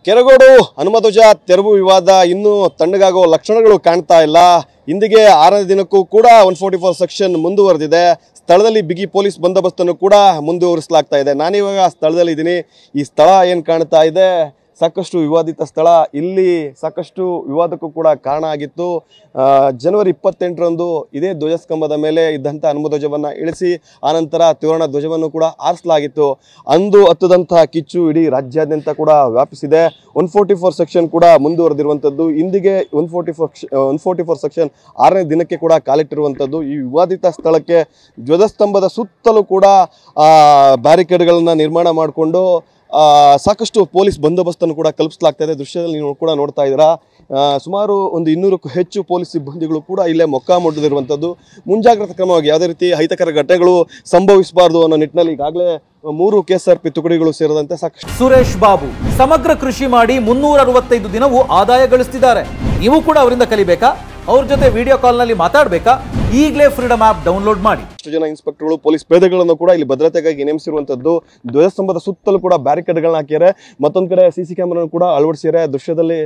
ಕೆರಗೋಡು ಹನುಮಧ್ವಜ ತೆರವು ವಿವಾದ ಇನ್ನೂ ತಣ್ಣಗಾಗುವ ಲಕ್ಷಣಗಳು ಕಾಣ್ತಾ ಇಲ್ಲ. ಇಂದಿಗೆ 6ನೇ ದಿನಕ್ಕೂ ಕೂಡ 144 ಸೆಕ್ಷನ್ ಮುಂದುವರೆದಿದೆ. ಸ್ಥಳದಲ್ಲಿ ಬಿಗಿ ಪೊಲೀಸ್ ಬಂದೋಬಸ್ತನ್ನು ಕೂಡ ಮುಂದುವರಿಸಲಾಗ್ತಾ ಇದೆ. ನಾನಿವಾಗ ಸ್ಥಳದಲ್ಲಿ ಇದ್ದೀನಿ. ಈ ಸ್ಥಳ ಏನು ಕಾಣ್ತಾ ಇದೆ, ಸಾಕಷ್ಟು ವಿವಾದಿತ ಸ್ಥಳ. ಇಲ್ಲಿ ಸಾಕಷ್ಟು ವಿವಾದಕ್ಕೂ ಕೂಡ ಕಾರಣ ಆಗಿತ್ತು. ಜನವರಿ 28ರಂದು ಇದೇ ಧ್ವಜಸ್ತಂಭದ ಮೇಲೆ ಇದ್ದಂಥ ಹನುಮಧ್ವಜವನ್ನು ಇಳಿಸಿ ಆನಂತರ ತ್ರಿವರ್ಣ ಧ್ವಜವನ್ನು ಕೂಡ ಆರಿಸಲಾಗಿತ್ತು. ಅಂದು ಹತ್ತದಂತಹ ಕಿಚ್ಚು ಇಡೀ ರಾಜ್ಯಾದ್ಯಂತ ಕೂಡ ವ್ಯಾಪಿಸಿದೆ. 144 ಸೆಕ್ಷನ್ ಕೂಡ ಮುಂದುವರೆದಿರುವಂಥದ್ದು. ಇಂದಿಗೆ 144 ಸೆಕ್ಷನ್ 6ನೇ ದಿನಕ್ಕೆ ಕೂಡ ಕಾಲಿಟ್ಟಿರುವಂಥದ್ದು. ಈ ವಿವಾದಿತ ಸ್ಥಳಕ್ಕೆ ಧ್ವಜಸ್ತಂಭದ ಸುತ್ತಲೂ ಕೂಡ ಬ್ಯಾರಿಕೇಡ್ಗಳನ್ನು ನಿರ್ಮಾಣ ಮಾಡಿಕೊಂಡು ಸಾಕಷ್ಟು ಪೊಲೀಸ್ ಬಂದೋಬಸ್ತನ್ನು ಕೂಡ ಕಲ್ಪಿಸಲಾಗ್ತಾ ಇದೆ. ದೃಶ್ಯದಲ್ಲಿ ನೀವು ಕೂಡ ನೋಡ್ತಾ ಇದ್ದೀರಾ. ಸುಮಾರು ಒಂದು 200ಕ್ಕೂ ಹೆಚ್ಚು ಪೊಲೀಸ್ ಸಿಬ್ಬಂದಿಗಳು ಕೂಡ ಇಲ್ಲೇ ಮೊಕ್ಕಾಮೊಡ್ಡಿರುವಂಥದ್ದು. ಮುಂಜಾಗ್ರತಾ ಕ್ರಮವಾಗಿ ಯಾವುದೇ ರೀತಿ ಅಹಿತಕರ ಘಟನೆಗಳು ಸಂಭವಿಸಬಾರದು ಅನ್ನೋ ನಿಟ್ಟಿನಲ್ಲಿ ಈಗಾಗಲೇ 3 KSRP ತುಕಡಿಗಳು ಸೇರಿದಂತೆ ಸಾಕಷ್ಟು. ಸುರೇಶ್ ಬಾಬು ಸಮಗ್ರ ಕೃಷಿ ಮಾಡಿ 365 ದಿನವೂ ಆದಾಯ ಗಳಿಸ್ತಿದ್ದಾರೆ. ನೀವು ಕೂಡ ಅವರಿಂದ ಕಲಿಬೇಕಾ? ಅವ್ರ ಜೊತೆ ವಿಡಿಯೋ ಕಾಲ್ನಲ್ಲಿ ಮಾತಾಡಬೇಕಾ? ಈಗಲೇ ಫ್ರೀಡಮ್ ಆಪ್ ಡೌನ್ಲೋಡ್ ಮಾಡಿ. ಜನ ಇನ್ಸ್ಪೆಕ್ಟರ್ಗಳು ಪೊಲೀಸ್ ಪೇದೆಗಳನ್ನು ಕೂಡ ಇಲ್ಲಿ ಭದ್ರತೆಗಾಗಿ ನೇಮಿಸಿರುವಂಥದ್ದು. ಧ್ವಜಸ್ತಂಭದ ಸುತ್ತಲೂ ಕೂಡ ಬ್ಯಾರಿಕೇಡ್ಗಳನ್ನ ಹಾಕಿದ್ದಾರೆ. ಮತ್ತೊಂದು ಕಡೆ CC ಕ್ಯಾಮೆರಾ ಕೂಡ ಅಳವಡಿಸಿದ್ದಾರೆ. ದೃಶ್ಯದಲ್ಲಿ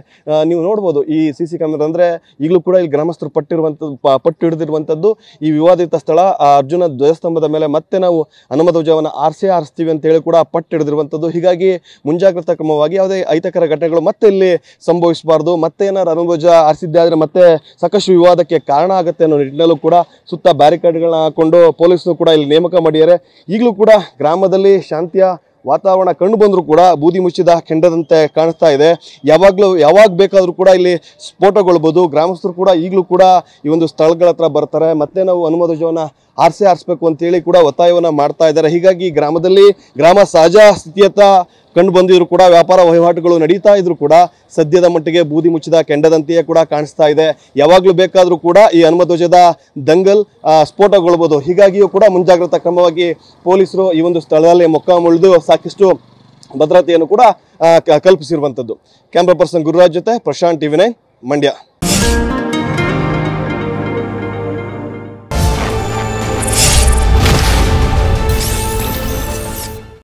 ನೀವು ನೋಡ್ಬೋದು. ಈ CC ಕ್ಯಾಮೆರಾ ಅಂದ್ರೆ ಈಗಲೂ ಕೂಡ ಇಲ್ಲಿ ಗ್ರಾಮಸ್ಥರು ಪಟ್ಟು ಹಿಡಿದಿರುವಂಥದ್ದು. ಈ ವಿವಾದಿತ ಸ್ಥಳ ಅರ್ಜುನ ಧ್ವಜಸ್ತಂಭದ ಮೇಲೆ ಮತ್ತೆ ನಾವು ಹನುಮಧ್ವಜವನ್ನು ಆರಿಸ್ತೀವಿ ಅಂತ ಹೇಳಿ ಕೂಡ ಪಟ್ಟು ಹಿಡಿದಿರುವಂಥದ್ದು. ಹೀಗಾಗಿ ಮುಂಜಾಗ್ರತಾ ಕ್ರಮವಾಗಿ ಯಾವುದೇ ಅಹಿತಕರ ಘಟನೆಗಳು ಮತ್ತೆ ಇಲ್ಲಿ ಸಂಭವಿಸಬಾರ್ದು. ಮತ್ತೆ ಏನಾದ್ರು ಹನುಮಧ್ವಜ ಆರಿಸಿದ್ದೆ ಆದ್ರೆ ಮತ್ತೆ ಸಾಕಷ್ಟು ವಿವಾದಕ್ಕೆ ಕಾರಣ ಆಗುತ್ತೆ ಅನ್ನೋ ನಿಟ್ಟಿನಲ್ಲೂ ಕೂಡ ಸುತ್ತ ಬ್ಯಾರಿಕೇಡ್ಗಳನ್ನ ಹಾಕೊಂಡು ಪೊಲೀಸರು ಕೂಡ ಇಲ್ಲಿ ನೇಮಕ ಮಾಡಿದ್ದಾರೆ. ಈಗಲೂ ಕೂಡ ಗ್ರಾಮದಲ್ಲಿ ಶಾಂತಿಯ ವಾತಾವರಣ ಕಂಡು ಬಂದರೂ ಕೂಡ ಬೂದಿ ಮುಚ್ಚಿದ ಕೆಂಡದಂತೆ ಕಾಣಿಸ್ತಾ ಇದೆ. ಯಾವಾಗ ಬೇಕಾದರೂ ಕೂಡ ಇಲ್ಲಿ ಸ್ಫೋಟಗೊಳ್ಬೋದು. ಗ್ರಾಮಸ್ಥರು ಕೂಡ ಈಗಲೂ ಕೂಡ ಈ ಒಂದು ಸ್ಥಳಗಳ ಹತ್ರ ಬರ್ತಾರೆ. ಮತ್ತೆ ನಾವು ಹನುಮಧ್ವಜವನ್ನು ಆರಿಸಬೇಕು ಅಂತೇಳಿ ಕೂಡ ಒತ್ತಾಯವನ್ನು ಮಾಡ್ತಾ ಇದ್ದಾರೆ. ಹೀಗಾಗಿ ಗ್ರಾಮದಲ್ಲಿ ಗ್ರಾಮ ಸಹಜ ಸ್ಥಿತಿಯತ್ತ ಕಂಡು ಬಂದಿದ್ರು ಕೂಡ ವ್ಯಾಪಾರ ವಹಿವಾಟುಗಳು ನಡೀತಾ ಇದ್ರು ಕೂಡ ಸದ್ಯದ ಮಟ್ಟಿಗೆ ಬೂದಿ ಮುಚ್ಚಿದ ಕೆಂಡದಂತೆಯೇ ಕೂಡ ಕಾಣಿಸ್ತಾ ಇದೆ. ಯಾವಾಗಲೂ ಬೇಕಾದರೂ ಕೂಡ ಈ ಹನುಮಧ್ವಜದ ದಂಗಲ್ ಸ್ಫೋಟಗೊಳ್ಬೋದು. ಹೀಗಾಗಿಯೂ ಕೂಡ ಮುಂಜಾಗ್ರತಾ ಕ್ರಮವಾಗಿ ಪೊಲೀಸರು ಈ ಒಂದು ಸ್ಥಳದಲ್ಲಿ ಮೊಕ್ಕಾಮೊಳೆದು ಸಾಕಷ್ಟು ಭದ್ರತೆಯನ್ನು ಕೂಡ ಕಲ್ಪಿಸಿರುವಂಥದ್ದು. ಕ್ಯಾಮ್ರಾ ಪರ್ಸನ್ ಗುರುರಾಜ್ ಜೊತೆ ಪ್ರಶಾಂತ್, TV9 ಮಂಡ್ಯ.